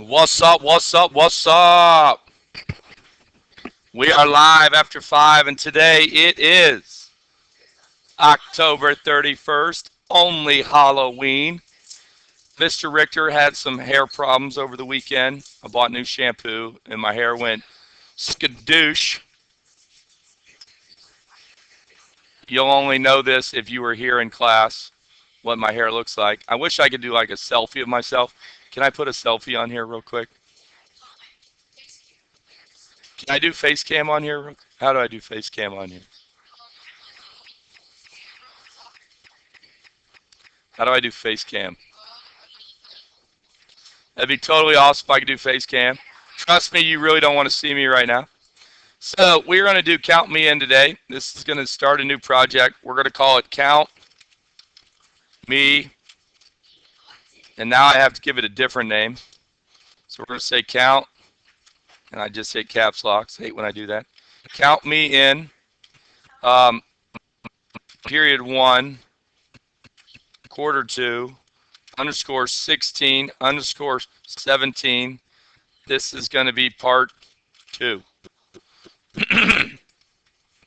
What's up? What's up? What's up? We are live after 5, and today it is October 31st, only Halloween. Mr. Richter had some hair problems over the weekend. I bought new shampoo, and my hair went skadoosh. You'll only know this if you were here in class, what my hair looks like. I wish I could do like a selfie of myself. Can I put a selfie on here real quick? Can I do face cam on here? How do I do face cam on here? How do I do face cam? That'd be totally awesome if I could do face cam. Trust me, you really don't want to see me right now. So we're going to do Count Me In today. This is going to start a new project. We're going to call it Count Me. And now I have to give it a different name. So we're going to say Count. And I just hit caps locks. I hate when I do that. Count Me In. Period 1. Quarter 2. Underscore 16. Underscore 17. This is going to be part 2.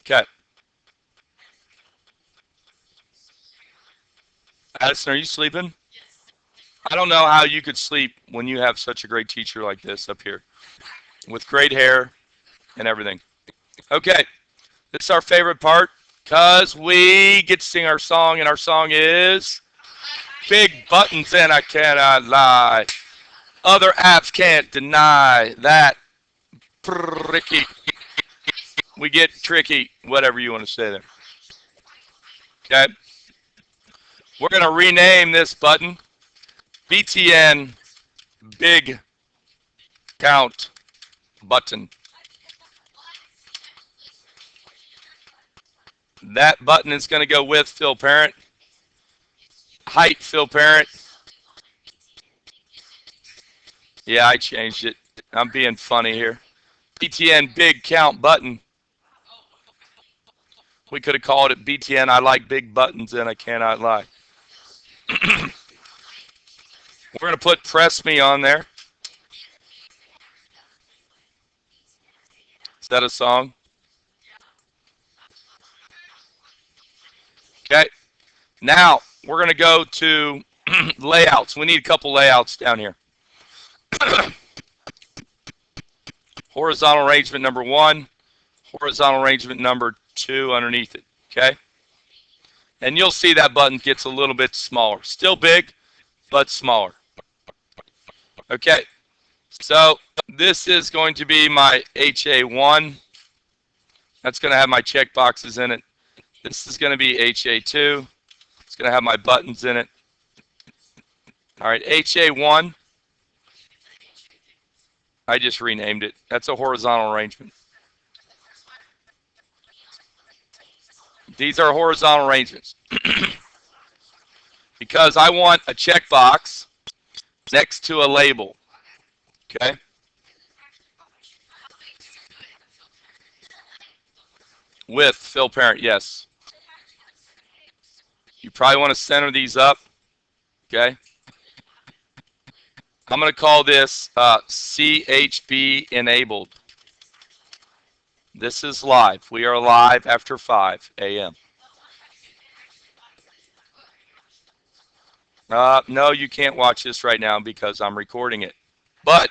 Okay. Addison, are you sleeping? I don't know how you could sleep when you have such a great teacher like this up here with great hair and everything. Okay. This is our favorite part because we get to sing our song, and our song is Big Buttons and I Cannot Lie. Other apps can't deny that. Tricky. We get tricky, whatever you want to say there. Okay. We're going to rename this button BTN Big Count Button. That button is going to go with Phil Parent. Height Phil Parent. Yeah, I changed it. I'm being funny here. BTN Big Count Button. We could have called it BTN I Like Big Buttons and I Cannot Lie. We're going to put Press Me on there. Is that a song? Okay. Now, we're going to go to layouts. We need a couple layouts down here. Horizontal arrangement number 1. Horizontal arrangement number 2 underneath it. Okay. And you'll see that button gets a little bit smaller. Still big, but smaller. Okay. So this is going to be my HA1. That's going to have my check boxes in it. This is going to be HA2. It's going to have my buttons in it. All right, HA1. I just renamed it. That's a horizontal arrangement. These are horizontal arrangements. Because I want a checkbox next to a label. Okay? With Phil Parent, yes. You probably want to center these up. Okay? I'm going to call this CHB enabled. This is live. We are live after 5 a.m. No, you can't watch this right now because I'm recording it. But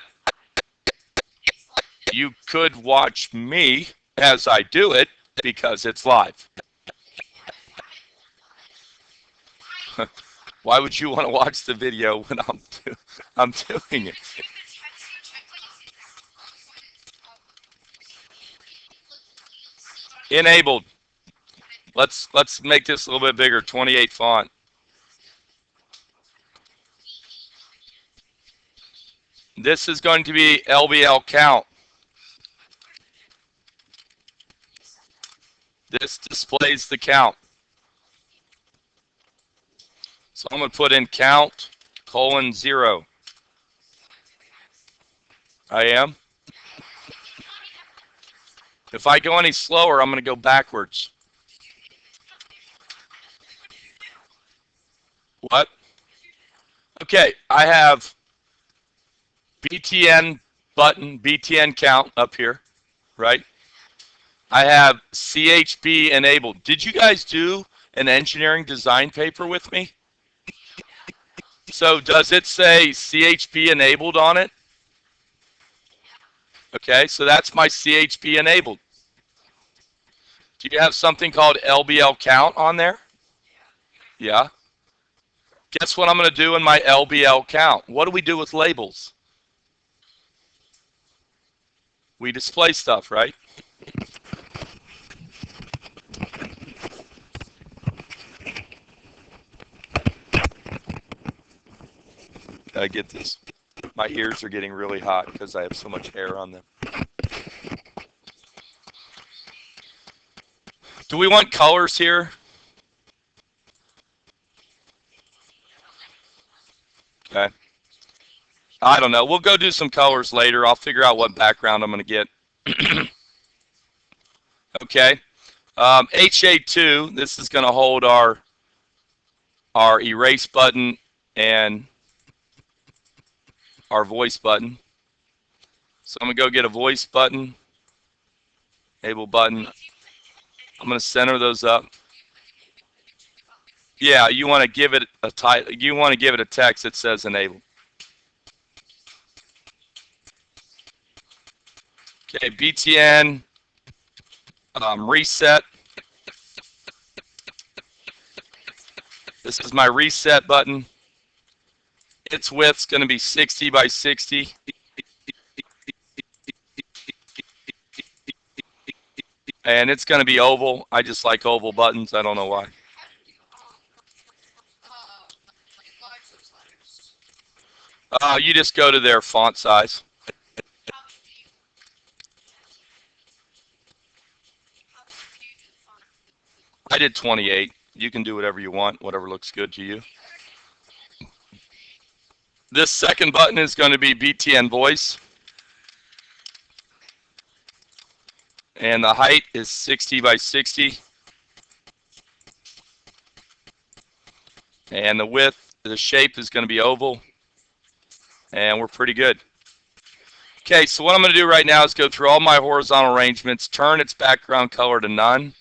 you could watch me as I do it because it's live. Why would you want to watch the video when I'm doing it? Enabled. Let's make this a little bit bigger. 28 font. This is going to be LBL count. This displays the count. So I'm going to put in count :0. I am. If I go any slower, I'm going to go backwards. What? Okay, I have BTN button, BTN count up here, right? I have CHB enabled. Did you guys do an engineering design paper with me? So does it say CHB enabled on it? Okay, so that's my CHB enabled. Do you have something called LBL count on there? Yeah. Guess what I'm going to do in my LBL count? What do we do with labels? We display stuff, right? I get this. My ears are getting really hot because I have so much hair on them. Do we want colors here? Okay. I don't know. We'll go do some colors later. I'll figure out what background I'm going to get. Okay. HA2, this is going to hold our erase button and our voice button. So I'm going to go get a voice button, enable button. I'm going to center those up. Yeah, you want to give it a title. You want to give it a text that says enable. Okay, BTN reset. This is my reset button. Its width's going to be 60 by 60. And it's going to be oval. I just like oval buttons. I don't know why. You just go to their font size. I did 28. You can do whatever you want, whatever looks good to you. This second button is going to be BTN voice. And the height is 60 by 60. And the width, the shape is going to be oval. And we're pretty good. Okay, so what I'm going to do right now is go through all my horizontal arrangements, turn its background color to none.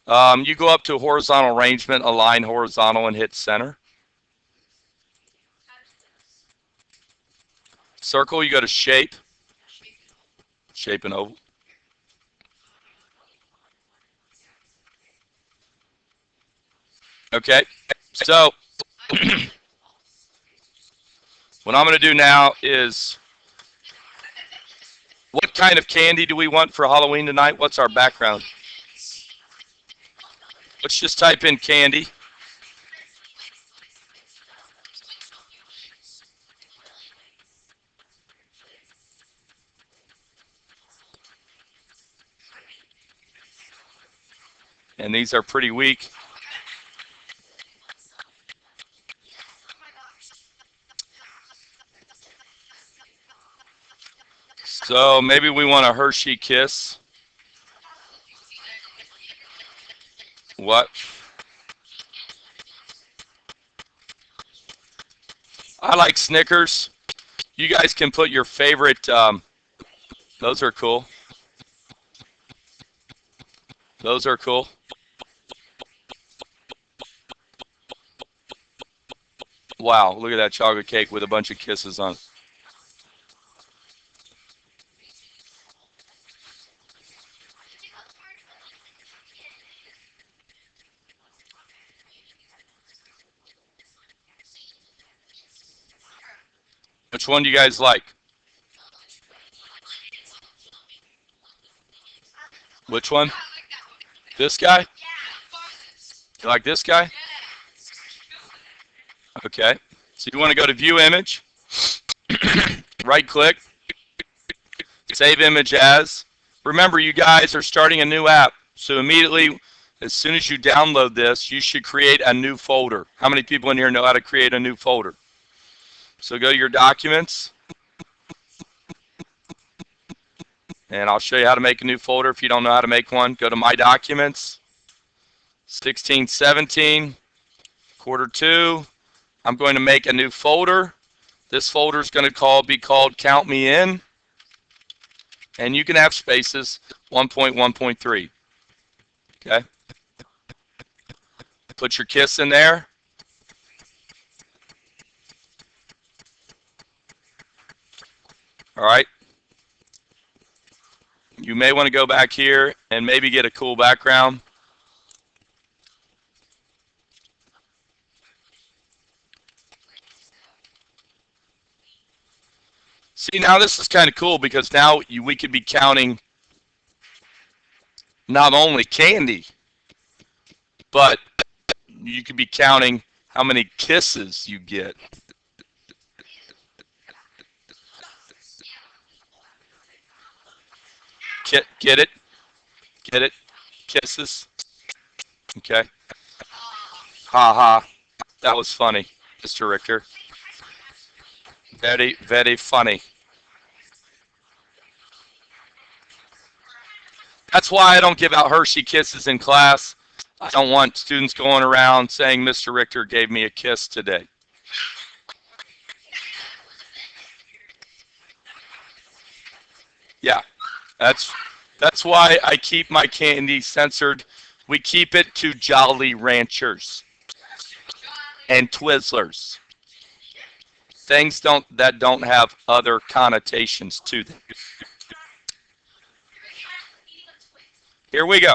You go up to horizontal arrangement, align horizontal, and hit center. Circle, you go to shape, shape and oval. Okay, so what I'm going to do now is, what kind of candy do we want for Halloween tonight? What's our background? Let's just type in candy. And these are pretty weak. So maybe we want a Hershey Kiss. What? I like Snickers. You guys can put your favorite, those are cool. Those are cool. Wow, look at that chocolate cake with a bunch of kisses on it. Which one do you guys like? Which one? This guy? You like this guy? Okay. So you want to go to View Image, right click, Save Image As. Remember, you guys are starting a new app, so immediately, as soon as you download this, you should create a new folder. How many people in here know how to create a new folder? So go to your documents, and I'll show you how to make a new folder. If you don't know how to make one, go to My Documents, 1617, quarter 2. I'm going to make a new folder. This folder is going to be called Count Me In, and you can have spaces 1.1.3. Okay. Put your kiss in there. All right. You may want to go back here and maybe get a cool background. See, now this is kind of cool because now we could be counting not only candy, but you could be counting how many kisses you get. Get it? Get it? Kisses? Okay. Ha ha. That was funny, Mr. Richter. Very, very funny. That's why I don't give out Hershey kisses in class. I don't want students going around saying Mr. Richter gave me a kiss today. Yeah, that's why I keep my candy censored. We keep it to Jolly Ranchers and Twizzlers. Things that don't have other connotations to them. Here we go.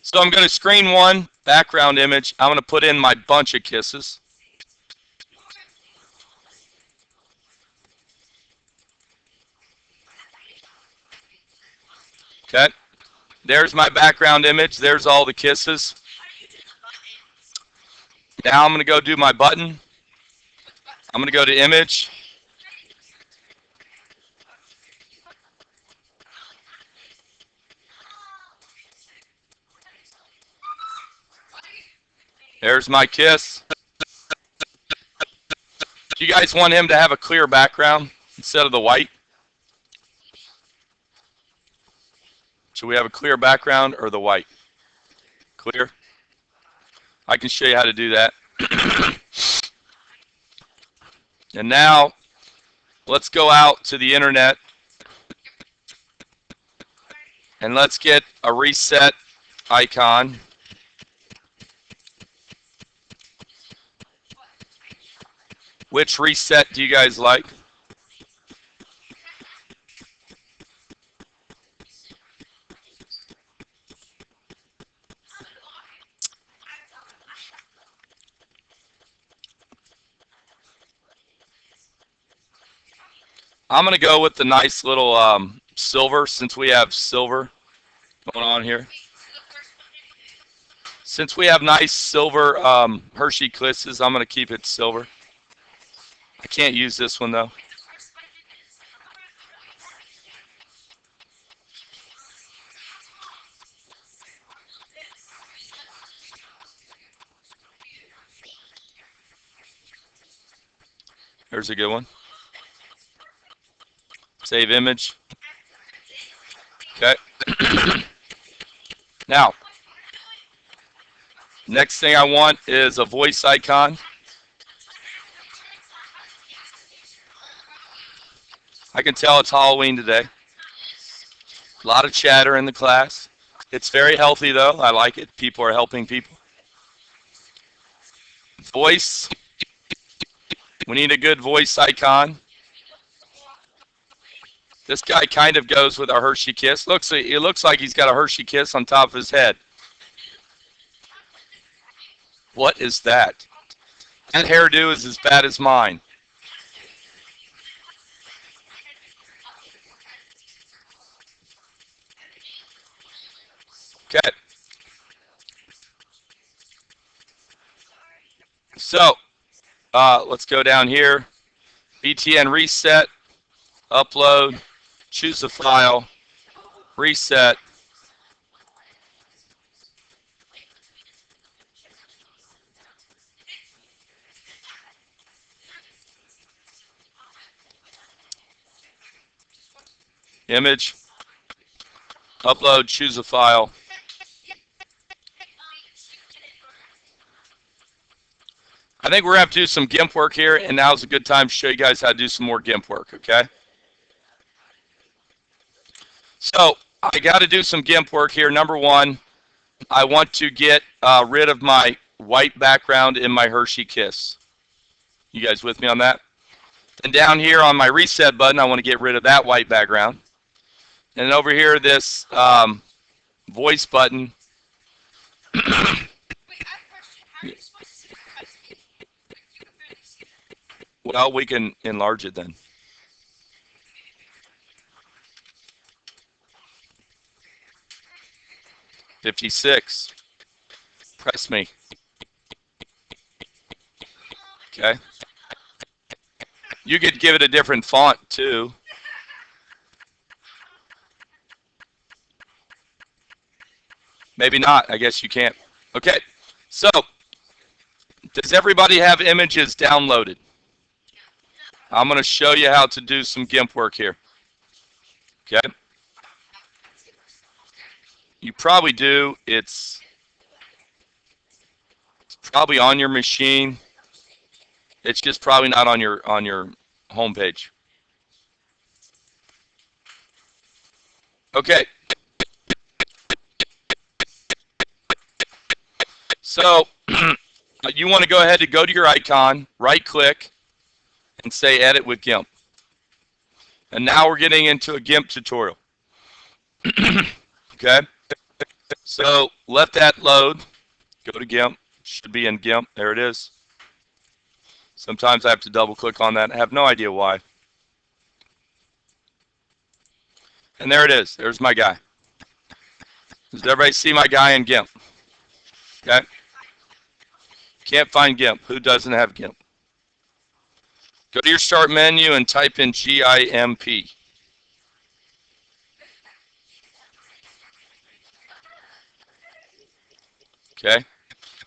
So I'm going to screen one background image. I'm going to put in my bunch of kisses. Okay. There's my background image. There's all the kisses. Now I'm going to go do my button. I'm going to go to image. There's my kiss. Do you guys want him to have a clear background instead of the white? Should we have a clear background or the white? Clear? I can show you how to do that. And now, let's go out to the internet and let's get a reset icon. Which reset do you guys like? I'm going to go with the nice little silver, since we have silver going on here. Since we have nice silver Hershey kisses, I'm going to keep it silver. I can't use this one though. There's a good one. Save image. Okay. Now, next thing I want is a voice icon. I can tell it's Halloween today. A lot of chatter in the class. It's very healthy though. I like it. People are helping people. Voice. We need a good voice icon. This guy kind of goes with a Hershey kiss. It looks like he's got a Hershey kiss on top of his head. What is that? That hairdo is as bad as mine. Okay. So, let's go down here. BTN reset, upload, choose the file, reset. Image, upload, choose a file. I think we're going to have to do some GIMP work here, and now's a good time to show you guys how to do some more GIMP work, okay? So I got to do some GIMP work here. Number one, I want to get rid of my white background in my Hershey Kiss. You guys with me on that? And down here on my reset button, I want to get rid of that white background. And over here, this voice button. Well, we can enlarge it then. $56. Press me. Okay. You could give it a different font too. Maybe not. I guess you can't. Okay. So, does everybody have images downloaded? I'm going to show you how to do some GIMP work here. Okay. You probably do. It's probably on your machine. It's just probably not on your home page. Okay. So you want to go ahead and go to your icon, right click, and say edit with GIMP. And now we're getting into a GIMP tutorial. Okay. So let that load. Go to GIMP. Should be in GIMP. There it is. Sometimes I have to double click on that. I have no idea why. And there it is. There's my guy. Does everybody see my guy in GIMP? Okay. Can't find GIMP. Who doesn't have GIMP? Go to your start menu and type in GIMP. Okay.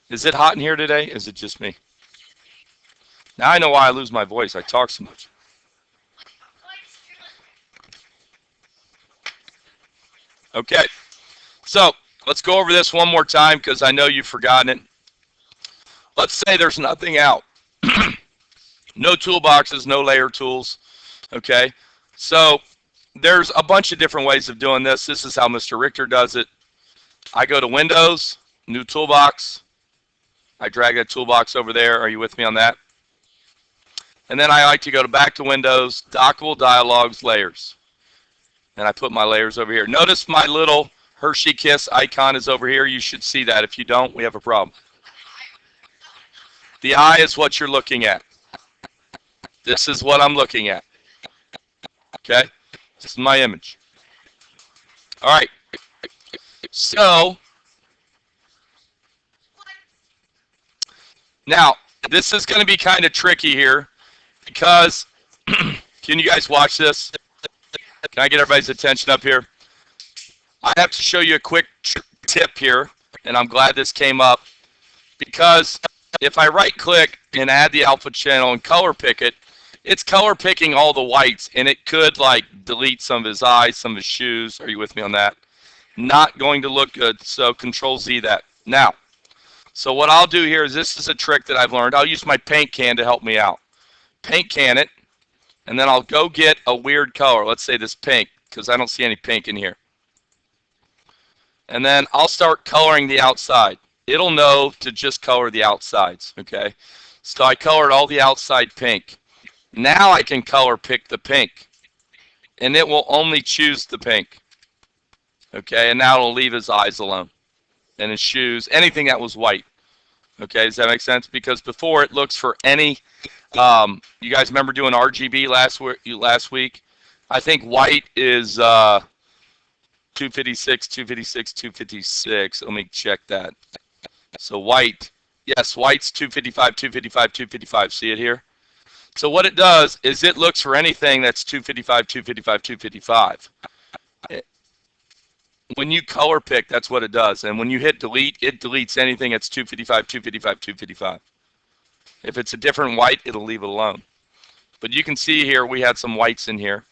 Is it hot in here today? Is it just me? Now I know why I lose my voice. I talk so much. Okay. So let's go over this one more time because I know you've forgotten it. Let's say there's nothing out. No toolboxes, no layer tools. Okay. So there's a bunch of different ways of doing this. This is how Mr. Richter does it. I go to Windows, new toolbox. I drag that toolbox over there. Are you with me on that? And then I like to go back to Windows, Dockable Dialogues, Layers. And I put my layers over here. Notice my little Hershey Kiss icon is over here. You should see that. If you don't, we have a problem. The eye is what you're looking at. This is what I'm looking at. Okay? This is my image. All right. So, now, this is going to be kind of tricky here because, can you guys watch this? Can I get everybody's attention up here? I have to show you a quick tip here, and I'm glad this came up, because if I right-click and add the alpha channel and color pick it, it's color picking all the whites, and it could like delete some of his eyes, some of his shoes. Are you with me on that? Not going to look good, so Control Z that. Now, so what I'll do here is, this is a trick that I've learned. I'll use my paint can to help me out. Paint can it, and then I'll go get a weird color. Let's say this pink, because I don't see any pink in here. And then I'll start coloring the outside. It'll know to just color the outsides, okay? So I colored all the outside pink. Now I can color pick the pink, and it will only choose the pink, okay? And now it'll leave his eyes alone, and his shoes, anything that was white, okay? Does that make sense? Because before it looks for any, you guys remember doing RGB last week? I think white is 256, 256, 256. Let me check that. So white, yes, white's 255, 255, 255. See it here? So what it does is it looks for anything that's 255, 255, 255. When you color pick, that's what it does. And when you hit delete, it deletes anything that's 255, 255, 255. If it's a different white, it'll leave it alone. But you can see here we had some whites in here.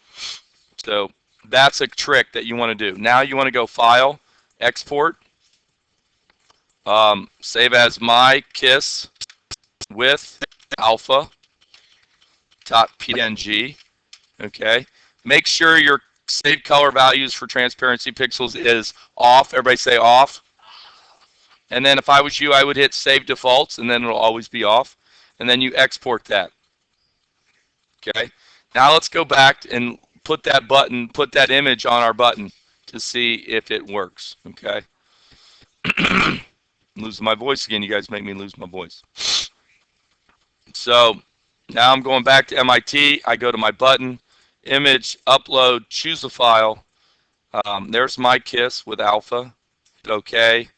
So that's a trick that you want to do. Now you want to go File, Export, save as My Kiss. with alpha.png. Okay. Make sure your save color values for transparency pixels is off. Everybody say off. And then if I was you, I would hit save defaults, and then it'll always be off. And then you export that. Okay. Now let's go back and put that image on our button to see if it works. Okay. I'm losing my voice again. You guys make me lose my voice. So now I'm going back to MIT. I go to my button, image, upload, choose a file. There's my kiss with alpha. Okay.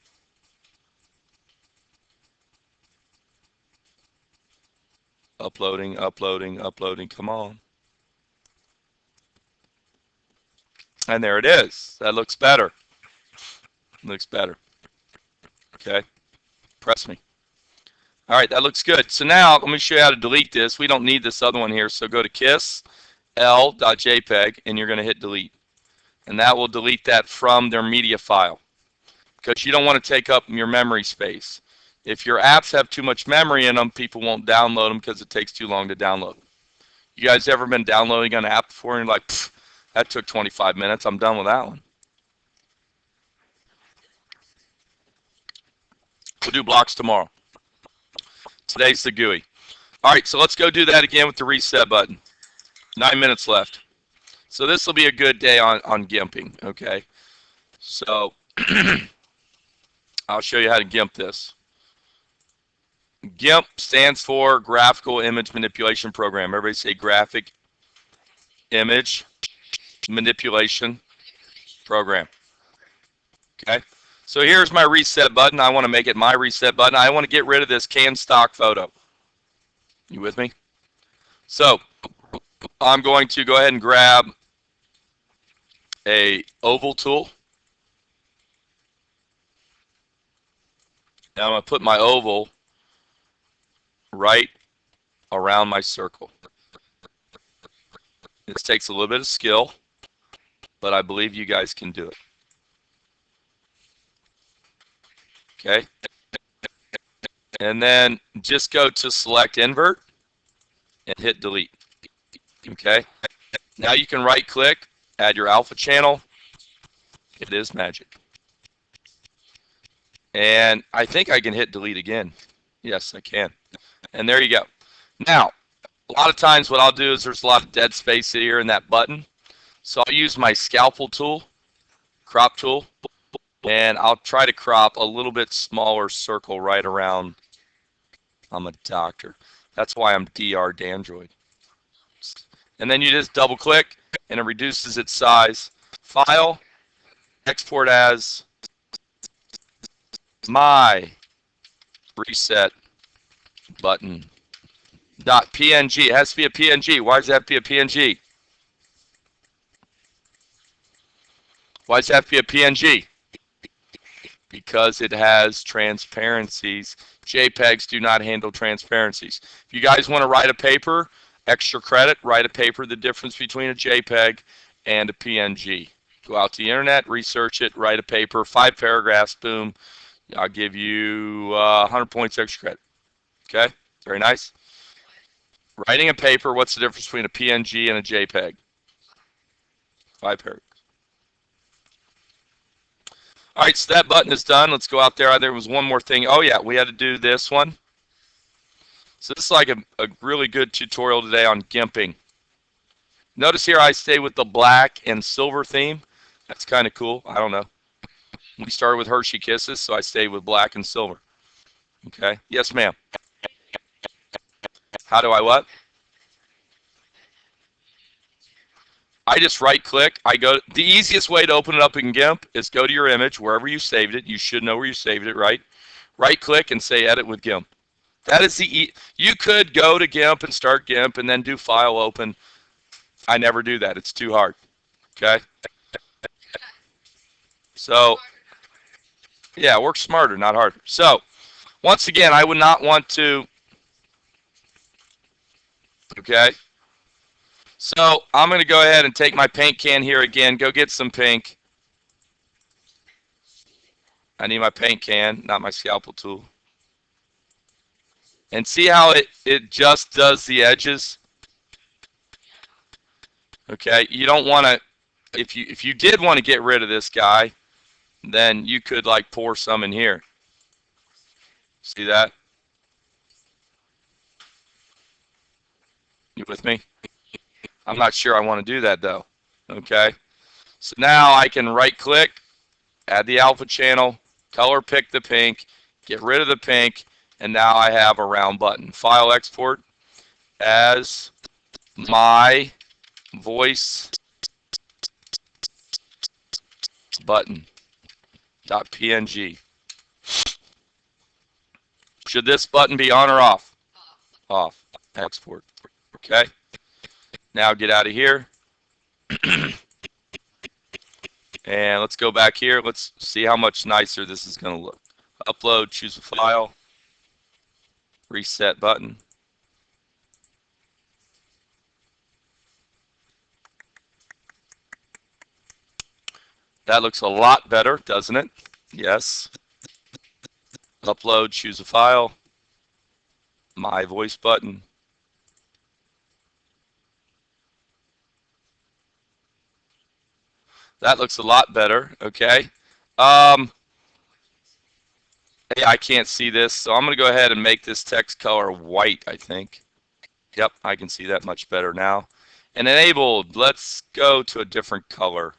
Uploading, uploading, uploading. Come on. And there it is. That looks better. Looks better. Okay. Press me. All right, that looks good. So now let me show you how to delete this. We don't need this other one here. So go to kiss.l.jpg and you're going to hit delete. And that will delete that from their media file because you don't want to take up your memory space. If your apps have too much memory in them, people won't download them because it takes too long to download. You guys ever been downloading an app before and you're like, that took 25 minutes. I'm done with that one. We'll do blocks tomorrow. Today's the GUI. All right, so let's go do that again with the reset button. 9 minutes left. So this will be a good day on gimping, okay? So I'll show you how to GIMP this. GIMP stands for Graphical Image Manipulation Program. Everybody say Graphic Image Manipulation Program. Okay? So here's my reset button. I want to make it my reset button. I want to get rid of this canned stock photo. You with me? So I'm going to go ahead and grab a oval tool. Now I'm going to put my oval right around my circle. This takes a little bit of skill, but I believe you guys can do it. Okay. And then just go to select invert and hit delete. Okay. Now you can right click, add your alpha channel. It is magic. And I think I can hit delete again. Yes, I can. And there you go. Now, a lot of times what I'll do is there's a lot of dead space here in that button. So I'll use my scalpel tool, crop tool, and I'll try to crop a little bit smaller circle right around. I'm a doctor. That's why I'm DR DANDROID. And then you just double click and it reduces its size. File, export as my reset button. .png. It has to be a PNG. Why does it have to be a PNG? Why does it have to be a PNG? Because it has transparencies. JPEGs do not handle transparencies. If you guys want to write a paper, extra credit, write a paper, the difference between a JPEG and a PNG. Go out to the internet, research it, write a paper, 5 paragraphs, boom. I'll give you 100 points extra credit. Okay? Very nice. Writing a paper, what's the difference between a PNG and a JPEG? 5 paragraphs. All right, so that button is done. Let's go out there. There was one more thing. Oh, yeah, we had to do this one. So this is like a really good tutorial today on gimping. Notice here I stay with the black and silver theme. That's kind of cool. I don't know. We started with Hershey Kisses, so I stayed with black and silver. Okay. Yes, ma'am. How do I what? I just right click. The easiest way to open it up in GIMP is go to your image, wherever you saved it. You should know where you saved it, right? Right click and say edit with GIMP. That is you could go to GIMP and start GIMP and then do file open. I never do that. It's too hard. Okay? So, yeah, work smarter, not harder. So, once again, I would not want to, okay? So, I'm going to go ahead and take my paint can here again. Go get some pink. I need my paint can, not my scalpel tool. And see how it just does the edges? Okay, you don't want to, if you did want to get rid of this guy, then you could like pour some in here. See that? You with me? I'm not sure I want to do that though. Okay, so now I can right click, add the alpha channel, color pick the pink, get rid of the pink, and now I have a round button. File export as my voice button .png. Should this button be on or off? Off. Export. Okay. Now get out of here. And let's go back here. Let's see how much nicer this is going to look. Upload, choose a file, reset button. That looks a lot better, doesn't it? Yes. Upload, choose a file, my voice button. That looks a lot better, okay? Yeah, I can't see this, so I'm going to go ahead and make this text color white, I think. Yep, I can see that much better now. And enabled, let's go to a different color.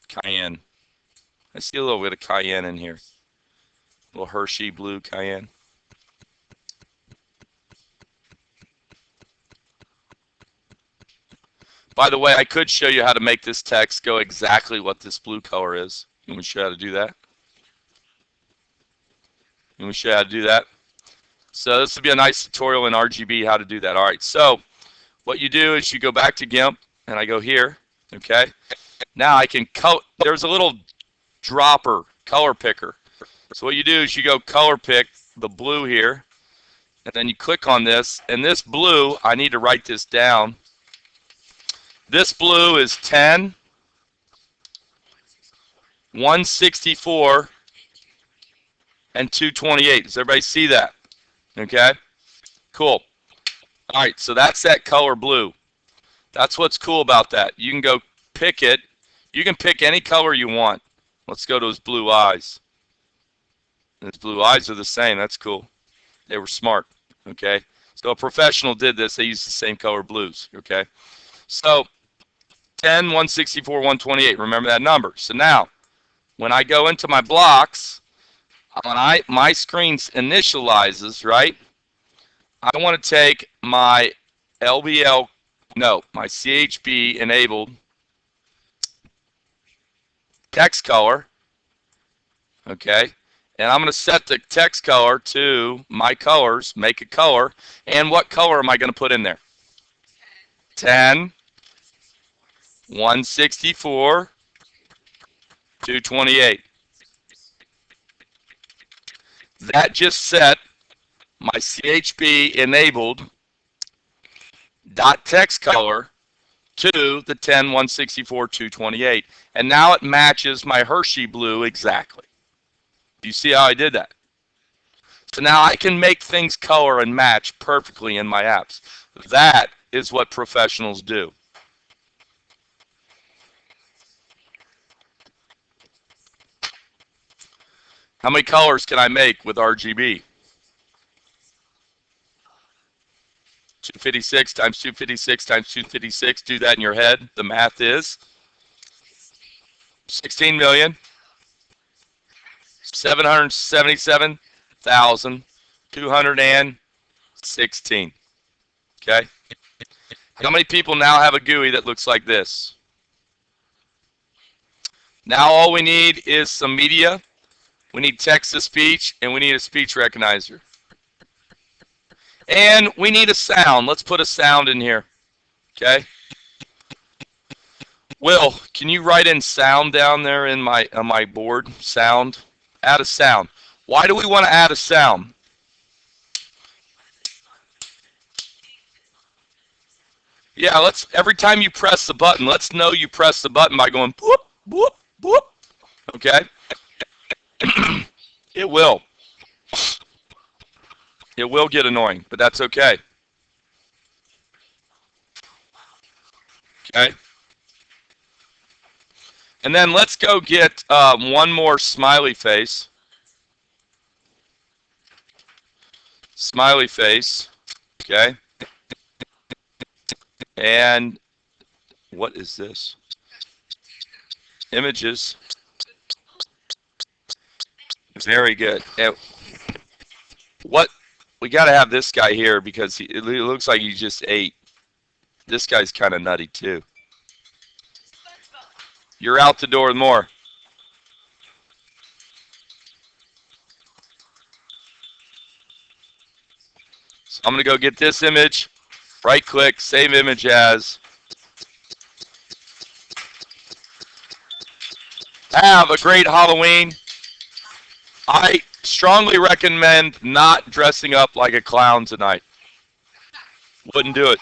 Cayenne. I see a little bit of cayenne in here. A little Hershey blue cayenne. By the way, I could show you how to make this text go exactly what this blue color is. Can we show you how to do that? Can we show you how to do that? So this would be a nice tutorial in RGB how to do that. All right, so what you do is you go back to GIMP, and I go here, okay? Now I can there's a little dropper, color picker. So what you do is you go color pick the blue here, and then you click on this, and this blue, I need to write this down. This blue is 10, 164, and 228. Does everybody see that? Okay, cool. All right, so that's that color blue. That's what's cool about that. You can go pick it. You can pick any color you want. Let's go to his blue eyes. His blue eyes are the same. That's cool. They were smart. Okay, so a professional did this. They used the same color blues. Okay, so 10, 164, 128. Remember that number. So now, when I go into my blocks, when my screen initializes, right, I want to take my LBL, no, my CHB enabled text color, okay, and I'm going to set the text color to my colors, make a color, and what color am I going to put in there? 10, 164, 228. That just set my CHB enabled dot text color to the 10, 164, 228. And now it matches my Hershey blue exactly. Do you see how I did that? So now I can make things color and match perfectly in my apps. That is what professionals do. How many colors can I make with RGB? 256 times 256 times 256. Do that in your head. The math is 16,777,216. Okay? How many people now have a GUI that looks like this? Now all we need is some media. We need text-to-speech, and we need a speech recognizer. And we need a sound. Let's put a sound in here. Okay? Will, can you write in sound down there in on my board? Sound. Add a sound. Why do we want to add a sound? Yeah, every time you press the button, let's know you press the button by going boop, boop, boop. Okay? It will. It will get annoying, but that's okay. Okay. And then let's go get one more smiley face. Smiley face. Okay. And what is this? Images. Very good. And what we got to have this guy here because it looks like he just ate. This guy's kind of nutty too. You're out the door with more. So I'm going to go get this image. Right click, save image as. Have a great Halloween. I strongly recommend not dressing up like a clown tonight. Wouldn't do it.